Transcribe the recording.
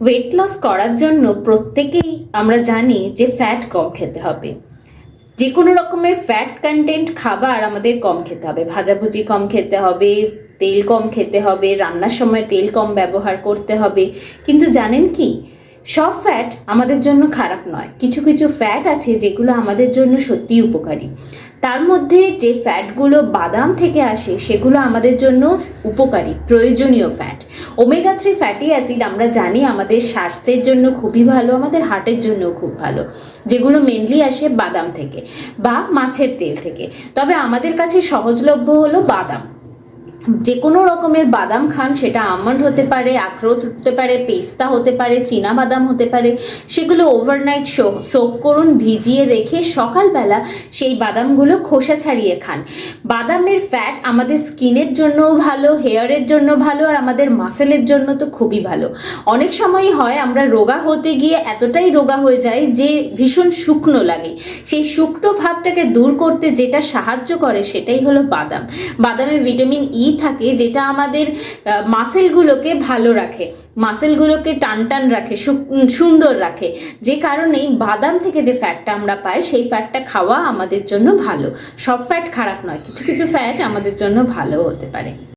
Weight loss করার জন্য প্রত্যেকেই আমরা জানি যে ফ্যাট কম খেতে হবে। যে কোনো রকমের ফ্যাট কন্টেন্ট খাবার আমাদের কম খেতে হবে, ভাজাভুজি কম খেতে হবে, তেল কম খেতে হবে, রান্নার সময় তেল কম ব্যবহার করতে হবে। কিন্তু জানেন কি, সব ফ্যাট আমাদের জন্য খারাপ নয়। কিছু কিছু ফ্যাট আছে যেগুলো আমাদের জন্য সত্যিই উপকারী। তার মধ্যে যে ফ্যাটগুলো বাদাম থেকে আসে সেগুলো আমাদের জন্য উপকারী, প্রয়োজনীয় ফ্যাট। ওমেগা 3 ফ্যাটি অ্যাসিড আমরা জানি আমাদের স্বাস্থ্যের জন্য খুবই ভালো, আমাদের হার্টের জন্যও খুব ভালো, যেগুলো মেনলি আসে বাদাম থেকে বা মাছের তেল থেকে। তবে আমাদের কাছে সহজলভ্য হলো বাদাম। যে কোনো রকমের বাদাম খান, সেটা আমন্ড হতে পারে, আখরোট হতে পারে, পেস্তা হতে পারে, চীনা বাদাম হতে পারে। সেগুলো ওভারনাইট সোক করুন, ভিজিয়ে রেখে সকালবেলা সেই বাদামগুলো খোসা ছাড়িয়ে খান। বাদামের ফ্যাট আমাদের স্কিনের জন্যও ভালো, হেয়ারের জন্য ভালো, আর আমাদের মাসেলের জন্য তো খুবই ভালো। অনেক সময়ই হয় আমরা রোগা হতে গিয়ে এতটাই রোগা হয়ে যাই যে ভীষণ শুকনো লাগে। সেই শুকনো ভাবটাকে দূর করতে যেটা সাহায্য করে সেটাই হলো বাদাম। বাদামে ভিটামিন ই থাকে, যেটা আমাদের মাসেলগুলোকে ভালো রাখে, মাসেলগুলোকে টান টান রাখে, সুন্দর রাখে। যে কারণেই বাদাম থেকে যে ফ্যাটটা আমরা পাই সেই ফ্যাটটা খাওয়া আমাদের জন্য ভালো। সব ফ্যাট খারাপ নয়, কিছু কিছু ফ্যাট আমাদের জন্য ভালো হতে পারে।